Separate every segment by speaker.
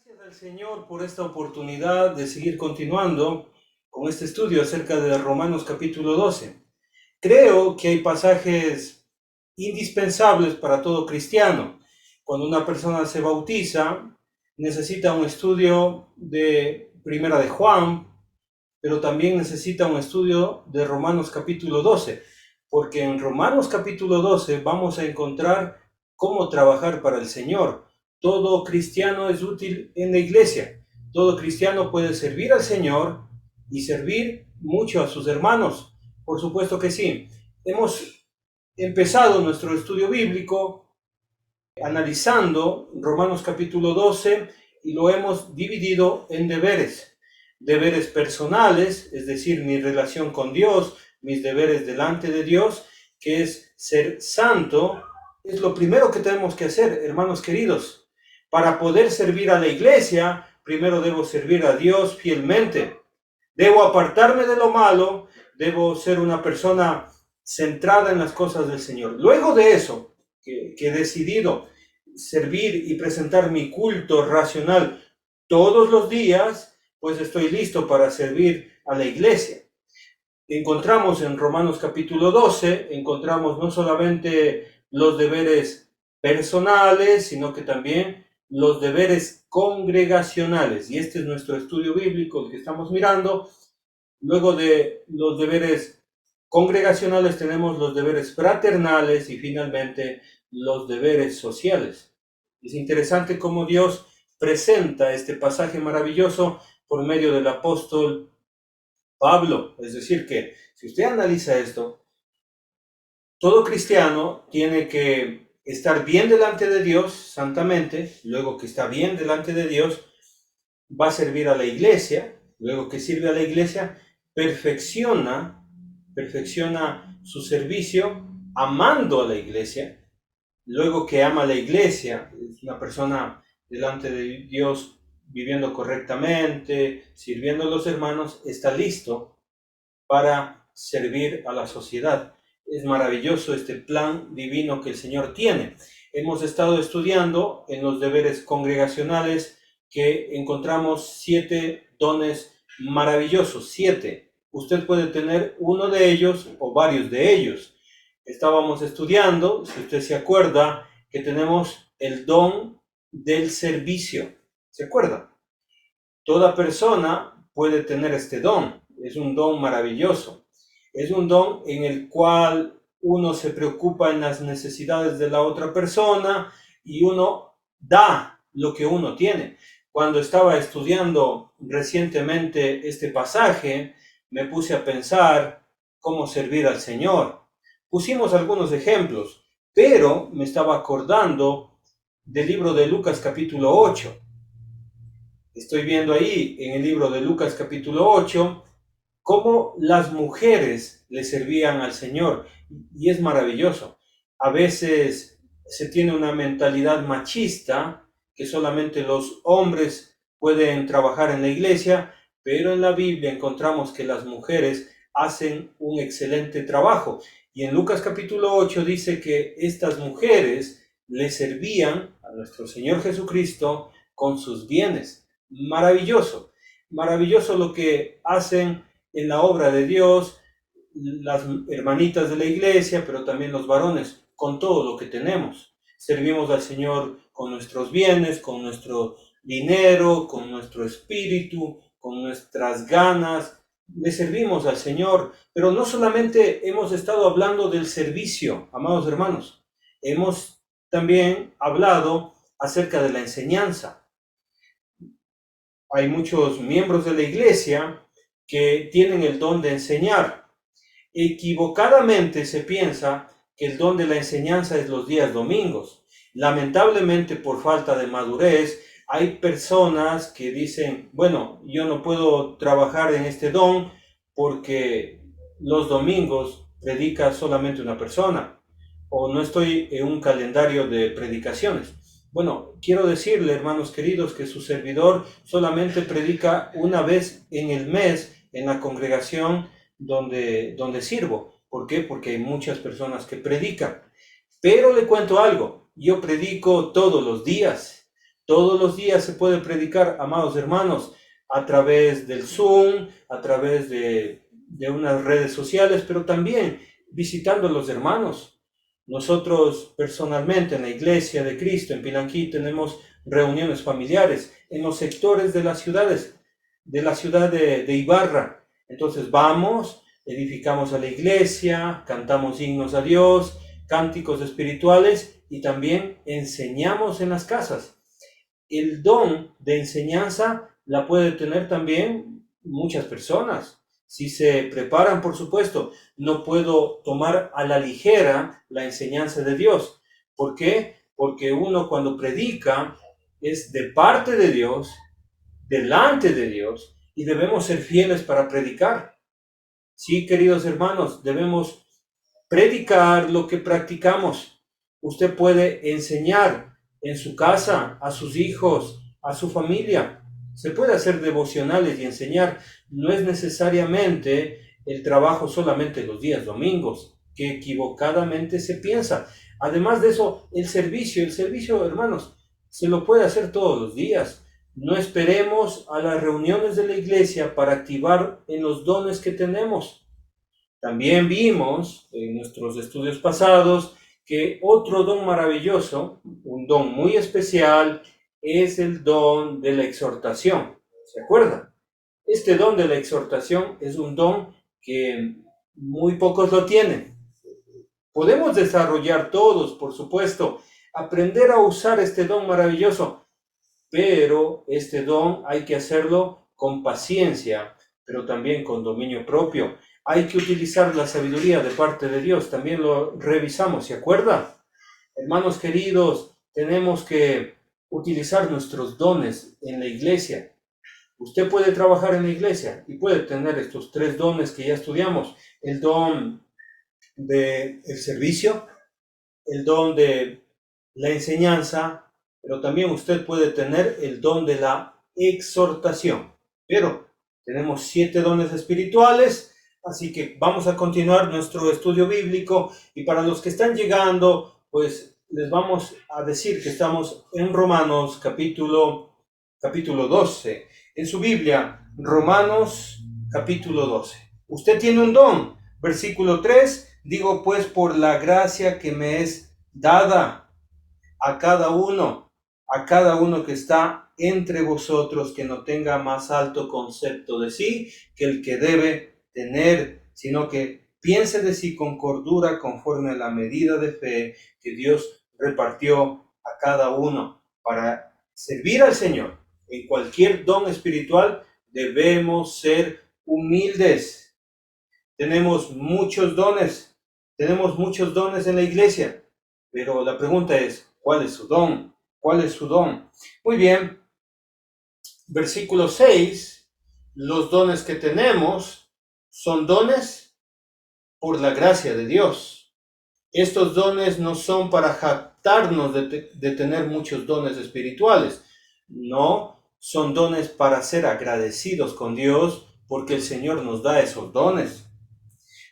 Speaker 1: Gracias al Señor por esta oportunidad de seguir continuando con este estudio acerca de Romanos capítulo 12. Creo que hay pasajes indispensables para todo cristiano. Cuando una persona se bautiza, necesita un estudio de Primera de Juan, pero también necesita un estudio de Romanos capítulo 12, porque en Romanos capítulo 12 vamos a encontrar cómo trabajar para el Señor. Todo cristiano es útil en la iglesia. Todo cristiano puede servir al Señor y servir mucho a sus hermanos. Por supuesto que sí. Hemos empezado nuestro estudio bíblico analizando Romanos capítulo 12 y lo hemos dividido en deberes. Deberes personales, es decir, mi relación con Dios, mis deberes delante de Dios, que es ser santo. Es lo primero que tenemos que hacer, hermanos queridos. Para poder servir a la iglesia, primero debo servir a Dios fielmente. Debo apartarme de lo malo, debo ser una persona centrada en las cosas del Señor. Luego de eso, que he decidido servir y presentar mi culto racional todos los días, pues estoy listo para servir a la iglesia. Encontramos en Romanos capítulo 12, encontramos no solamente los deberes personales, sino que también los deberes congregacionales. Y este es nuestro estudio bíblico, el que estamos mirando. Luego de los deberes congregacionales tenemos los deberes fraternales y finalmente los deberes sociales. Es interesante cómo Dios presenta este pasaje maravilloso por medio del apóstol Pablo. Es decir, que si usted analiza esto, todo cristiano tiene que estar bien delante de Dios santamente, luego que está bien delante de Dios, va a servir a la iglesia, luego que sirve a la iglesia, perfecciona su servicio amando a la iglesia, luego que ama a la iglesia, es una persona delante de Dios viviendo correctamente, sirviendo a los hermanos, está listo para servir a la sociedad. Es maravilloso este plan divino que el Señor tiene. Hemos estado estudiando en los deberes congregacionales que encontramos 7 dones maravillosos, 7. Usted puede tener uno de ellos o varios de ellos. Estábamos estudiando, si usted se acuerda, que tenemos el don del servicio. ¿Se acuerda? Toda persona puede tener este don. Es un don maravilloso. Es un don en el cual uno se preocupa en las necesidades de la otra persona y uno da lo que uno tiene. Cuando estaba estudiando recientemente este pasaje, me puse a pensar cómo servir al Señor. Pusimos algunos ejemplos, pero me estaba acordando del libro de Lucas capítulo 8. Estoy viendo ahí en el libro de Lucas capítulo 8 cómo las mujeres le servían al Señor. Y es maravilloso. A veces se tiene una mentalidad machista, que solamente los hombres pueden trabajar en la iglesia, pero en la Biblia encontramos que las mujeres hacen un excelente trabajo. Y en Lucas capítulo 8 dice que estas mujeres le servían a nuestro Señor Jesucristo con sus bienes. Maravilloso, maravilloso lo que hacen en la obra de Dios, las hermanitas de la iglesia, pero también los varones, con todo lo que tenemos. Servimos al Señor con nuestros bienes, con nuestro dinero, con nuestro espíritu, con nuestras ganas. Le servimos al Señor, pero no solamente hemos estado hablando del servicio, amados hermanos, hemos también hablado acerca de la enseñanza. Hay muchos miembros de la iglesia que tienen el don de enseñar. Equivocadamente se piensa que el don de la enseñanza es los días domingos. Lamentablemente, por falta de madurez, hay personas que dicen, bueno, yo no puedo trabajar en este don porque los domingos predica solamente una persona o no estoy en un calendario de predicaciones. Bueno, quiero decirle, hermanos queridos, que su servidor solamente predica una vez en el mes en la congregación donde sirvo. ¿Por qué? Porque hay muchas personas que predican. Pero le cuento algo, yo predico todos los días. Todos los días se puede predicar, amados hermanos, a través del Zoom, a través de unas redes sociales, pero también visitando a los hermanos. Nosotros personalmente en la Iglesia de Cristo en Pilanquí tenemos reuniones familiares en los sectores de las ciudades, de la ciudad de Ibarra. Entonces vamos, edificamos a la iglesia, cantamos himnos a Dios, cánticos espirituales y también enseñamos en las casas. El don de enseñanza la puede tener también muchas personas. Si se preparan, por supuesto, no puedo tomar a la ligera la enseñanza de Dios. ¿Por qué? Porque uno cuando predica es de parte de Dios, delante de Dios, y debemos ser fieles para predicar. Sí, queridos hermanos, debemos predicar lo que practicamos. Usted puede enseñar en su casa, a sus hijos, a su familia. Se puede hacer devocionales y enseñar. No es necesariamente el trabajo solamente los días domingos, que equivocadamente se piensa. Además de eso, el servicio, hermanos, se lo puede hacer todos los días. No esperemos a las reuniones de la iglesia para activar en los dones que tenemos. También vimos en nuestros estudios pasados que otro don maravilloso, un don muy especial, es el don de la exhortación. ¿Se acuerdan? Este don de la exhortación es un don que muy pocos lo tienen. Podemos desarrollar todos, por supuesto, aprender a usar este don maravilloso, pero este don hay que hacerlo con paciencia, pero también con dominio propio. Hay que utilizar la sabiduría de parte de Dios. También lo revisamos, ¿se acuerda? Hermanos queridos, tenemos que utilizar nuestros dones en la iglesia. Usted puede trabajar en la iglesia y puede tener estos tres dones que ya estudiamos. El don del servicio, el don de la enseñanza, pero también usted puede tener el don de la exhortación. Pero tenemos 7 dones espirituales, así que vamos a continuar nuestro estudio bíblico y para los que están llegando, pues les vamos a decir que estamos en Romanos capítulo 12. En su Biblia, Romanos capítulo 12. Usted tiene un don. Versículo 3, digo pues por la gracia que me es dada a cada uno que está entre vosotros, que no tenga más alto concepto de sí que el que debe tener, sino que piense de sí con cordura conforme a la medida de fe que Dios repartió a cada uno para servir al Señor. En cualquier don espiritual debemos ser humildes. Tenemos muchos dones en la iglesia, pero la pregunta es, ¿cuál es su don? ¿Cuál es su don? Muy bien, versículo 6, los dones que tenemos son dones por la gracia de Dios. Estos dones no son para jactarnos de tener muchos dones espirituales, no, son dones para ser agradecidos con Dios porque el Señor nos da esos dones.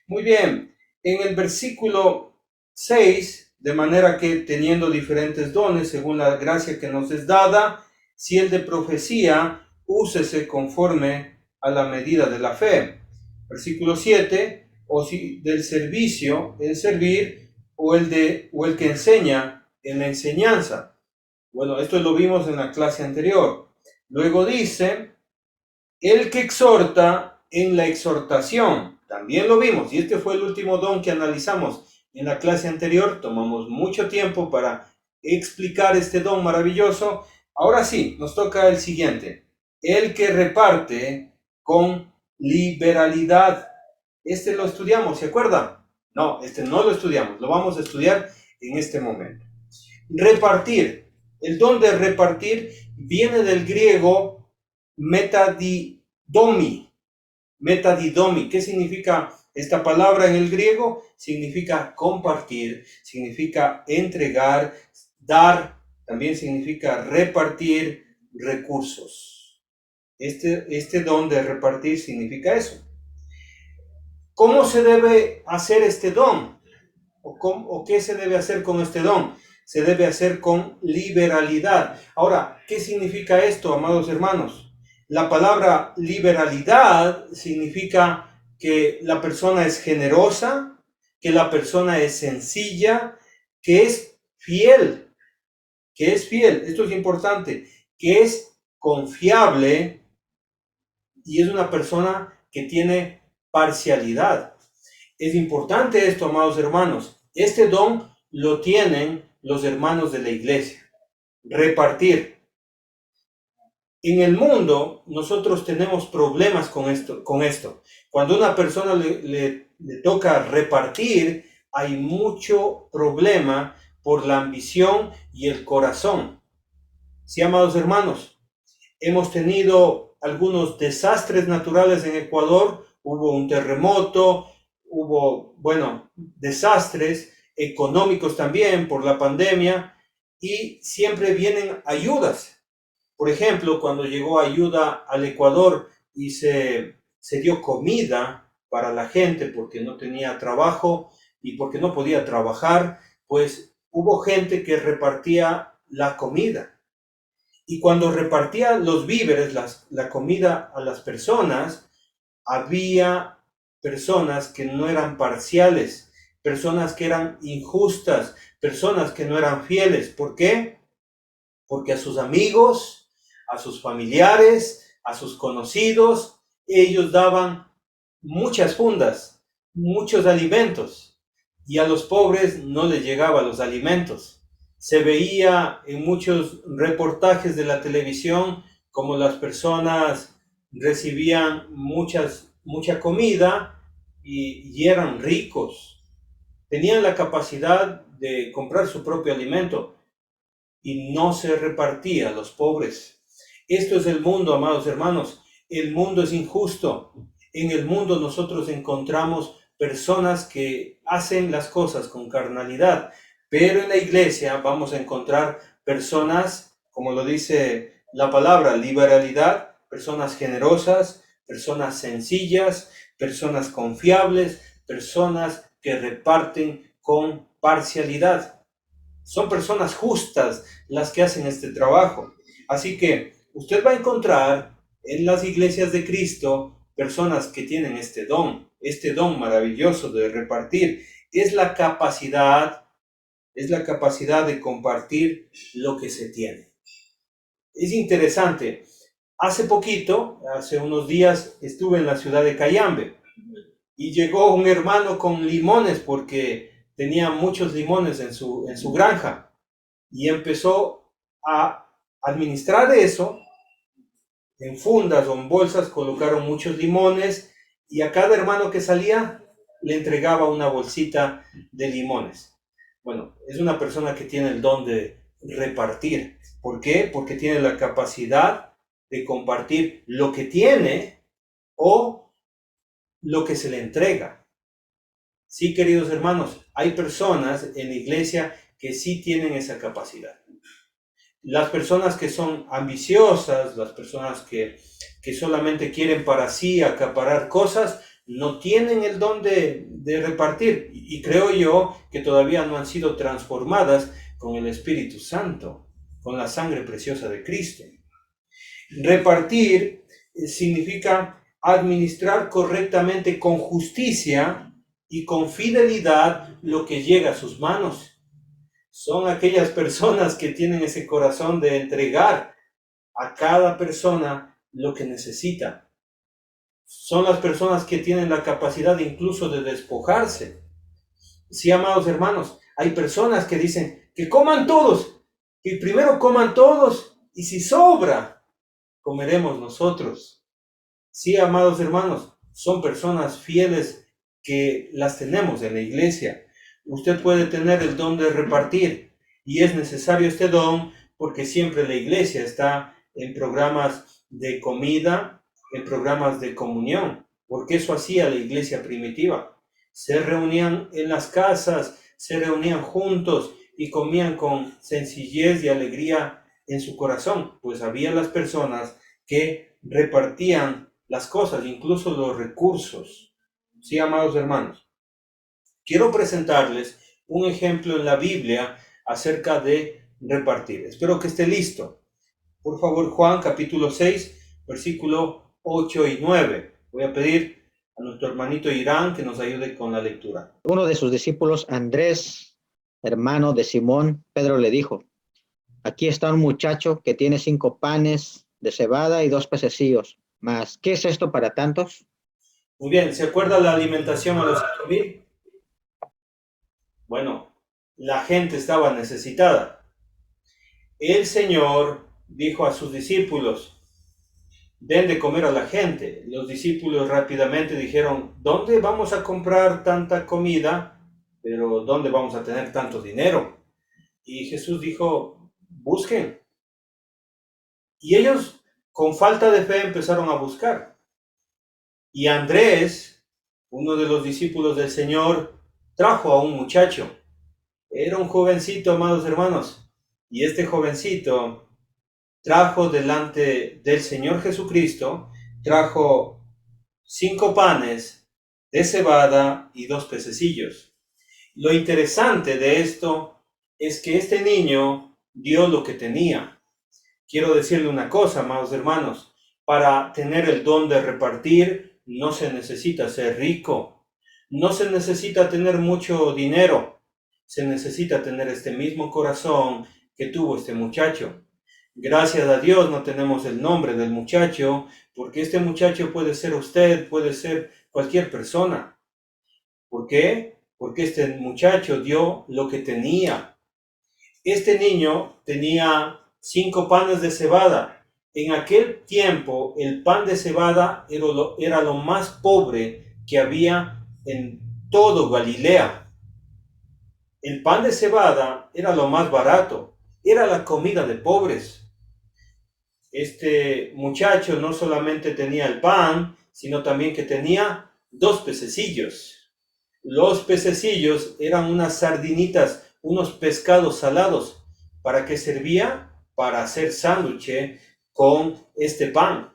Speaker 1: Muy bien, en el versículo 6, de manera que teniendo diferentes dones según la gracia que nos es dada, si el de profecía, úsese conforme a la medida de la fe. Versículo 7, o si del servicio, el servir, o el que enseña, en la enseñanza. Bueno, esto lo vimos en la clase anterior. Luego dice, el que exhorta en la exhortación. También lo vimos, y este fue el último don que analizamos en la clase anterior. Tomamos mucho tiempo para explicar este don maravilloso. Ahora sí, nos toca el siguiente. El que reparte con liberalidad. Este lo estudiamos, ¿se acuerdan? No, este no lo estudiamos, lo vamos a estudiar en este momento. Repartir. El don de repartir viene del griego metadidomi. Metadidomi. ¿Qué significa esta palabra en el griego? Significa compartir, significa entregar, dar, también significa repartir recursos. Este don de repartir significa eso. ¿Cómo se debe hacer este don? ¿O qué se debe hacer con este don? se debe hacer con liberalidad. Ahora, ¿qué significa esto, amados hermanos? La palabra liberalidad significa que la persona es generosa, que la persona es sencilla, que es fiel, esto es importante, que es confiable y es una persona que tiene parcialidad. Es importante esto, amados hermanos. Este don lo tienen los hermanos de la iglesia. Repartir. En el mundo nosotros tenemos problemas con esto. Cuando a una persona le toca repartir, hay mucho problema por la ambición y el corazón. Sí, amados hermanos, hemos tenido algunos desastres naturales en Ecuador. Hubo un terremoto, hubo, desastres económicos también por la pandemia, y siempre vienen ayudas. Por ejemplo, cuando llegó ayuda al Ecuador y se dio comida para la gente porque no tenía trabajo y porque no podía trabajar, pues hubo gente que repartía la comida. Y cuando repartía los víveres, la comida a las personas, había personas que no eran parciales, personas que eran injustas, personas que no eran fieles. ¿Por qué? Porque a sus amigos, a sus familiares, a sus conocidos, ellos daban muchas fundas, muchos alimentos, y a los pobres no les llegaban los alimentos. Se veía en muchos reportajes de la televisión como las personas recibían mucha comida y eran ricos, tenían la capacidad de comprar su propio alimento, y no se repartía a los pobres. Esto es el mundo, amados hermanos. El mundo es injusto. En el mundo nosotros encontramos personas que hacen las cosas con carnalidad, pero en la iglesia vamos a encontrar personas, como lo dice la palabra, liberalidad, personas generosas, personas sencillas, personas confiables, personas que reparten con parcialidad. Son personas justas las que hacen este trabajo. Así que usted va a encontrar en las iglesias de Cristo personas que tienen este don maravilloso de repartir. Es la capacidad de compartir lo que se tiene. Es interesante. Hace unos días, estuve en la ciudad de Cayambe y llegó un hermano con limones porque tenía muchos limones en su granja, y empezó a administrar eso. En fundas o en bolsas colocaron muchos limones, y a cada hermano que salía le entregaba una bolsita de limones. Bueno, es una persona que tiene el don de repartir. ¿Por qué? Porque tiene la capacidad de compartir lo que tiene o lo que se le entrega. Sí, queridos hermanos, hay personas en la iglesia que sí tienen esa capacidad. Las personas que son ambiciosas, las personas que solamente quieren para sí acaparar cosas, no tienen el don de repartir. Y creo yo que todavía no han sido transformadas con el Espíritu Santo, con la sangre preciosa de Cristo. Repartir significa administrar correctamente, con justicia y con fidelidad, lo que llega a sus manos. Son aquellas personas que tienen ese corazón de entregar a cada persona lo que necesita. Son las personas que tienen la capacidad incluso de despojarse. Sí, amados hermanos, hay personas que dicen que coman todos, que primero coman todos, y si sobra, comeremos nosotros. Sí, amados hermanos, son personas fieles que las tenemos en la iglesia. Usted puede tener el don de repartir, y es necesario este don porque siempre la iglesia está en programas de comida, en programas de comunión, porque eso hacía la iglesia primitiva. Se reunían en las casas, se reunían juntos y comían con sencillez y alegría en su corazón, pues había las personas que repartían las cosas, incluso los recursos. Sí, amados hermanos, quiero presentarles un ejemplo en la Biblia acerca de repartir. Espero que esté listo. Por favor, Juan capítulo 6, versículo 8 y 9. Voy a pedir a nuestro hermanito Irán que nos ayude con la lectura.
Speaker 2: Uno de sus discípulos, Andrés, hermano de Simón, Pedro, le dijo: aquí está un muchacho que tiene 5 panes de cebada y 2 pececillos. Mas, ¿qué es esto para tantos?
Speaker 1: Muy bien, ¿se acuerda la alimentación a los 5,000? Bueno, la gente estaba necesitada. El Señor dijo a sus discípulos: den de comer a la gente. Los discípulos rápidamente dijeron: ¿dónde vamos a comprar tanta comida? Pero ¿dónde vamos a tener tanto dinero? Y Jesús dijo: busquen. Y ellos, con falta de fe, empezaron a buscar. Y Andrés, uno de los discípulos del Señor, trajo a un muchacho. Era un jovencito, amados hermanos. Y este jovencito trajo delante del Señor Jesucristo, trajo 5 panes de cebada y 2 pececillos. Lo interesante de esto es que este niño dio lo que tenía. Quiero decirle una cosa, amados hermanos: para tener el don de repartir no se necesita ser rico, no se necesita tener mucho dinero, se necesita tener este mismo corazón que tuvo este muchacho. Gracias a Dios no tenemos el nombre del muchacho, porque este muchacho puede ser usted, puede ser cualquier persona. ¿Por qué? Porque este muchacho dio lo que tenía. Este niño tenía 5 panes de cebada. En aquel tiempo el pan de cebada era lo más pobre que había en todo Galilea. El pan de cebada era lo más barato, era la comida de pobres. Este muchacho no solamente tenía el pan, sino también que tenía 2 pececillos. Los pececillos eran unas sardinitas, unos pescados salados. ¿Para qué servía? Para hacer sándwich con este pan.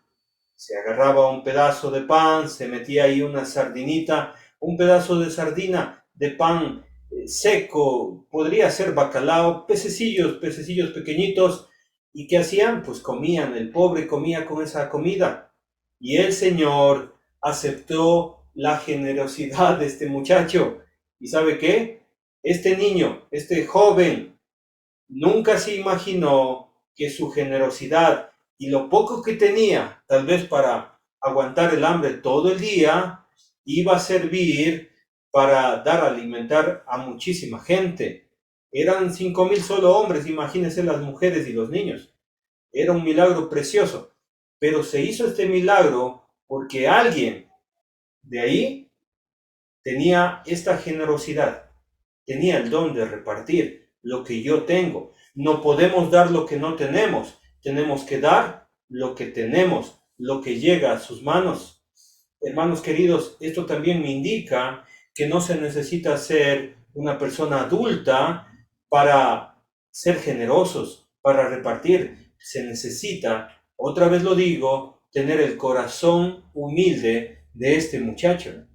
Speaker 1: Se agarraba un pedazo de pan, se metía ahí una sardinita, un pedazo de sardina, de pan seco, podría ser bacalao, pececillos pequeñitos. ¿Y qué hacían? Pues comían, el pobre comía con esa comida. Y el Señor aceptó la generosidad de este muchacho. ¿Y sabe qué? Este niño, este joven, nunca se imaginó que su generosidad y lo poco que tenía, tal vez para aguantar el hambre todo el día, iba a servir para dar a alimentar a muchísima gente. Eran 5,000 solo hombres, imagínense las mujeres y los niños. Era un milagro precioso, pero se hizo este milagro porque alguien de ahí tenía esta generosidad, tenía el don de repartir lo que yo tengo. No podemos dar lo que no tenemos, tenemos que dar lo que tenemos, lo que llega a sus manos. Hermanos queridos, esto también me indica que no se necesita ser una persona adulta para ser generosos, para repartir. Se necesita, otra vez lo digo, tener el corazón humilde de este muchacho.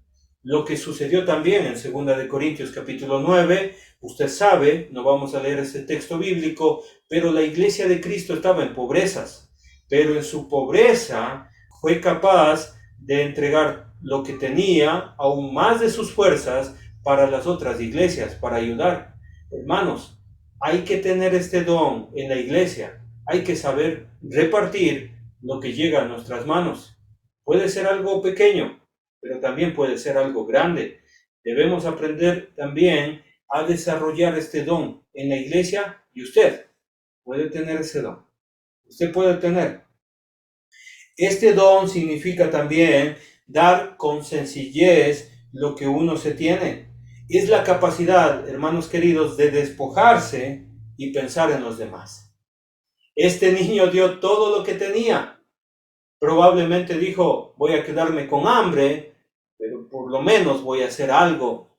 Speaker 1: Lo que sucedió también en 2 de Corintios capítulo 9, usted sabe, no vamos a leer ese texto bíblico, pero la iglesia de Cristo estaba en pobrezas, pero en su pobreza fue capaz de entregar lo que tenía, aún más de sus fuerzas, para las otras iglesias, para ayudar. Hermanos, hay que tener este don en la iglesia, hay que saber repartir lo que llega a nuestras manos. Puede ser algo pequeño, pero también puede ser algo grande. Debemos aprender también a desarrollar este don en la iglesia, y usted puede tener ese don. Usted puede tener. Este don significa también dar con sencillez lo que uno se tiene. Es la capacidad, hermanos queridos, de despojarse y pensar en los demás. Este niño dio todo lo que tenía. Probablemente dijo: voy a quedarme con hambre, pero por lo menos voy a hacer algo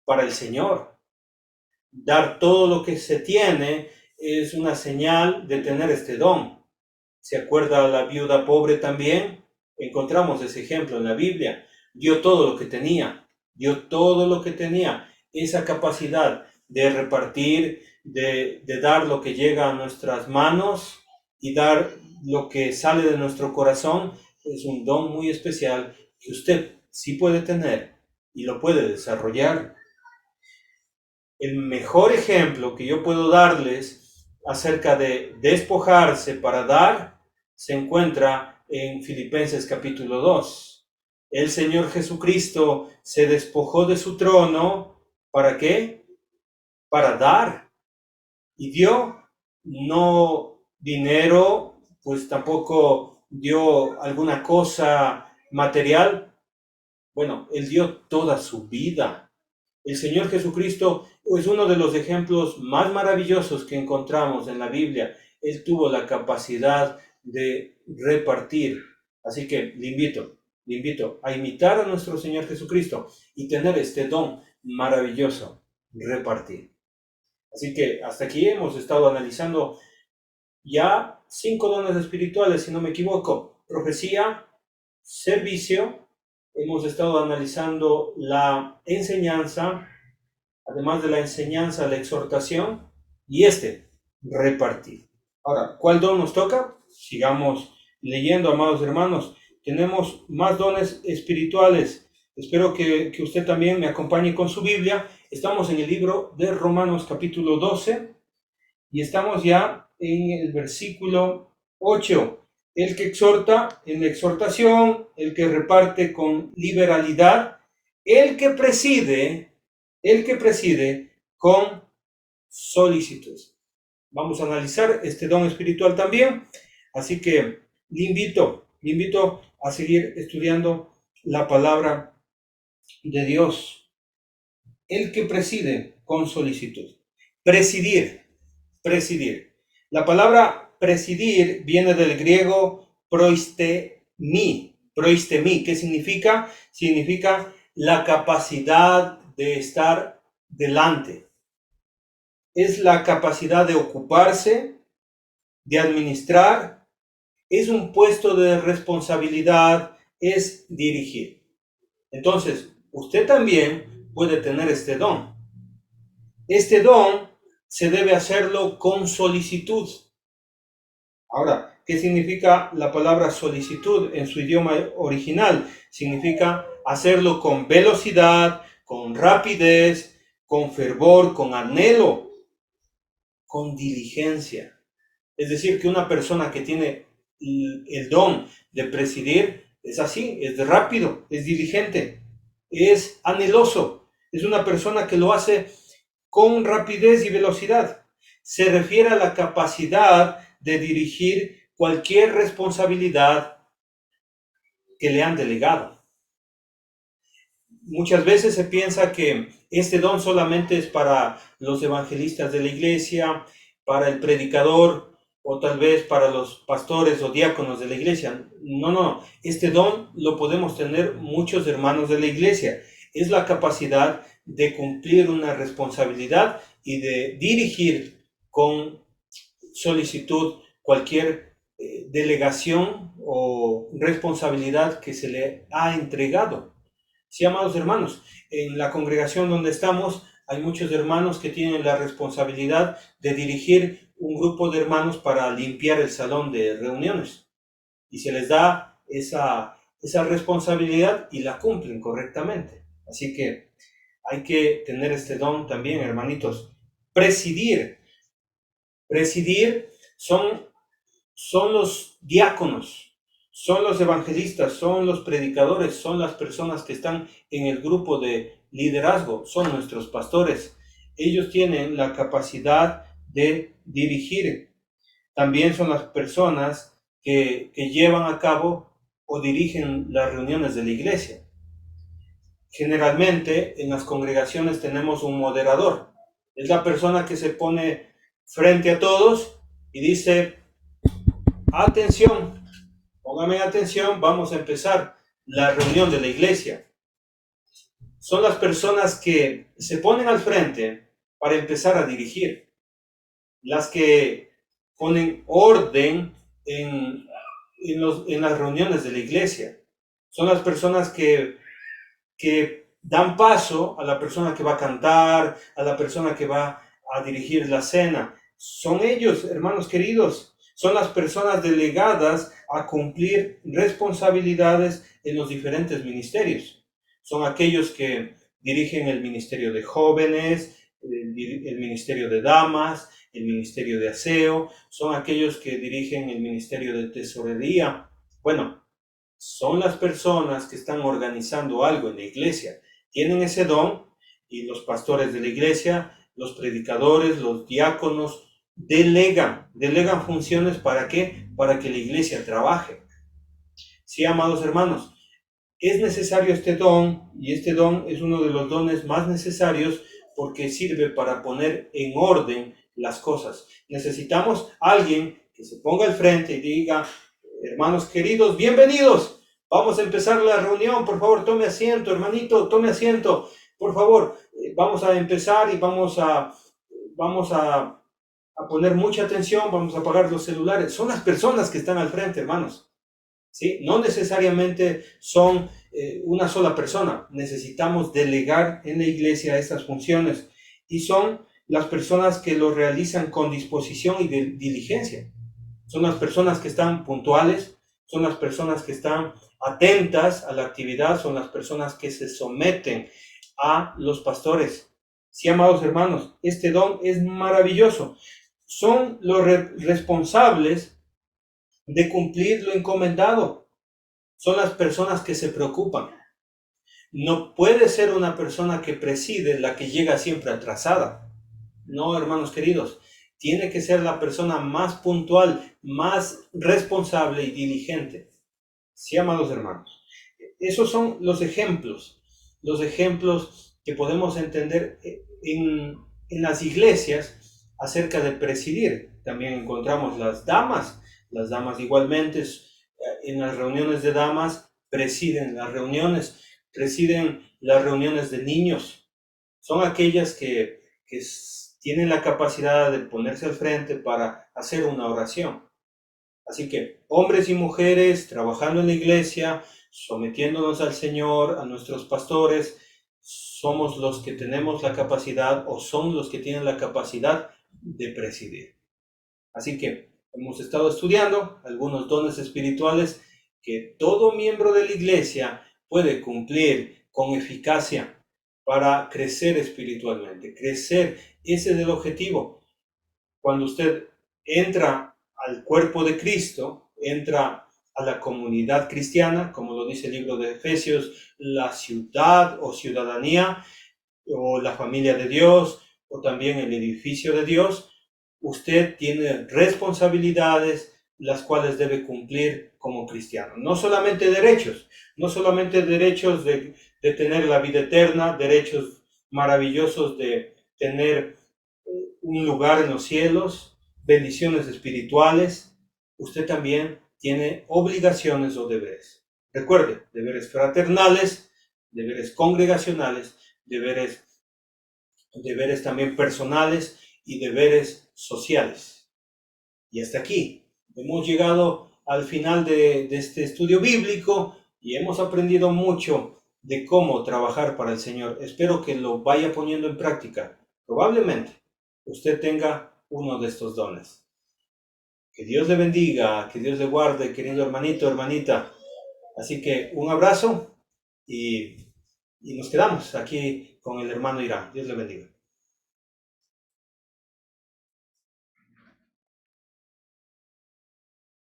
Speaker 1: para el Señor. Dar todo lo que se tiene es una señal de tener este don. ¿Se acuerda la viuda pobre también? Encontramos ese ejemplo en la Biblia. Dio todo lo que tenía, dio todo lo que tenía. Esa capacidad de repartir de dar lo que llega a nuestras manos y dar lo que sale de nuestro corazón. Es un don muy especial que usted sí puede tener y lo puede desarrollar. El mejor ejemplo que yo puedo darles acerca de despojarse para dar se encuentra en Filipenses capítulo 2. El Señor Jesucristo se despojó de su trono. ¿Para qué? Para dar. Y dio no dinero, pues tampoco dio alguna cosa material. Bueno, Él dio toda su vida. El Señor Jesucristo es uno de los ejemplos más maravillosos que encontramos en la Biblia. Él tuvo la capacidad de repartir. Así que le invito a imitar a nuestro Señor Jesucristo y tener este don maravilloso, repartir. Así que hasta aquí hemos estado analizando ya 5 dones espirituales, si no me equivoco: profecía, servicio. Hemos estado analizando la enseñanza, además de la enseñanza, la exhortación y repartir. Ahora, ¿cuál don nos toca? Sigamos leyendo, amados hermanos. Tenemos más dones espirituales. Espero que usted también me acompañe con su Biblia. Estamos en el libro de Romanos capítulo 12 y estamos ya en el versículo 8. El que exhorta en la exhortación, el que reparte con liberalidad, el que preside con solicitud. Vamos a analizar este don espiritual también, así que le invito a seguir estudiando la palabra de Dios. El que preside con solicitud. Presidir. La palabra presidir viene del griego proistemi, ¿qué significa? Significa la capacidad de estar delante. Es la capacidad de ocuparse, de administrar, es un puesto de responsabilidad, es dirigir. Entonces, usted también puede tener este don. Este don se debe hacerlo con solicitud. Ahora, ¿qué significa la palabra solicitud en su idioma original? Significa hacerlo con velocidad, con rapidez, con fervor, con anhelo, con diligencia. Es decir, que una persona que tiene el don de presidir es así, es rápido, es diligente, es anheloso, es una persona que lo hace con rapidez y velocidad. Se refiere a la capacidad de dirigir cualquier responsabilidad que le han delegado. Muchas veces se piensa que este don solamente es para los evangelistas de la iglesia, para el predicador o tal vez para los pastores o diáconos de la iglesia. No, este don lo podemos tener muchos hermanos de la iglesia. Es la capacidad de cumplir una responsabilidad y de dirigir con solicitud cualquier delegación o responsabilidad que se le ha entregado. Sí, amados hermanos, en la congregación donde estamos hay muchos hermanos que tienen la responsabilidad de dirigir un grupo de hermanos para limpiar el salón de reuniones. Y se les da esa responsabilidad y la cumplen correctamente. Así que hay que tener este don también, hermanitos. Presidir son los diáconos, son los evangelistas, son los predicadores, son las personas que están en el grupo de liderazgo, son nuestros pastores. Ellos tienen la capacidad de dirigir. También son las personas que llevan a cabo o dirigen las reuniones de la iglesia. Generalmente en las congregaciones tenemos un moderador. Es la persona que se pone frente a todos y dice: atención, póngame atención, vamos a empezar la reunión de la iglesia. Son las personas que se ponen al frente para empezar a dirigir, las que ponen orden en las reuniones de la iglesia. Son las personas que dan paso a la persona que va a cantar, a la persona que va a dirigir la cena. Son ellos, hermanos queridos, son las personas delegadas a cumplir responsabilidades en los diferentes ministerios. Son aquellos que dirigen el ministerio de jóvenes, el ministerio de damas, el ministerio de aseo, son aquellos que dirigen el ministerio de tesorería. Bueno, son las personas que están organizando algo en la iglesia. Tienen ese don y los pastores de la iglesia, los predicadores, los diáconos, delegan funciones. ¿Para qué? Para que la iglesia trabaje. Sí, amados hermanos, es necesario este don, y este don es uno de los dones más necesarios porque sirve para poner en orden las cosas. Necesitamos alguien que se ponga al frente y diga: hermanos queridos, bienvenidos. Vamos a empezar la reunión. Por favor, tome asiento, hermanito, tome asiento. Por favor, vamos a empezar y vamos a poner mucha atención, vamos a apagar los celulares. Son las personas que están al frente, hermanos. ¿Sí? No necesariamente son una sola persona. Necesitamos delegar en la iglesia estas funciones y son las personas que lo realizan con disposición y diligencia. Son las personas que están puntuales, son las personas que están atentas a la actividad, son las personas que se someten a los pastores. Sí, amados hermanos, este don es maravilloso. Son los responsables de cumplir lo encomendado. Son las personas que se preocupan. No puede ser una persona que preside la que llega siempre atrasada. No, hermanos queridos, tiene que ser la persona más puntual, más responsable y diligente. Sí, amados hermanos. Esos son los ejemplos que podemos entender en las iglesias acerca de presidir. También encontramos las damas igualmente en las reuniones de damas presiden las reuniones de niños. Son aquellas que tienen la capacidad de ponerse al frente para hacer una oración. Así que hombres y mujeres trabajando en la iglesia, sometiéndonos al Señor, a nuestros pastores, somos los que tenemos la capacidad o son los que tienen la capacidad de presidir. Así que hemos estado estudiando algunos dones espirituales que todo miembro de la iglesia puede cumplir con eficacia para crecer espiritualmente. Crecer, ese es el objetivo. Cuando usted entra al cuerpo de Cristo, entra a la comunidad cristiana, como lo dice el libro de Efesios, la ciudad o ciudadanía, o la familia de Dios, o también el edificio de Dios, usted tiene responsabilidades las cuales debe cumplir como cristiano. No solamente derechos de tener la vida eterna, derechos maravillosos de tener un lugar en los cielos, bendiciones espirituales. Usted también tiene obligaciones o deberes. Recuerde, deberes fraternales, deberes congregacionales, deberes también personales y deberes sociales. Y hasta aquí hemos llegado al final de este estudio bíblico y hemos aprendido mucho de cómo trabajar para el Señor. Espero que lo vaya poniendo en práctica. Probablemente usted tenga uno de estos dones. Que Dios le bendiga, que Dios le guarde, querido hermanito, hermanita. Así que un abrazo y nos quedamos aquí con el hermano Irán. Dios le bendiga.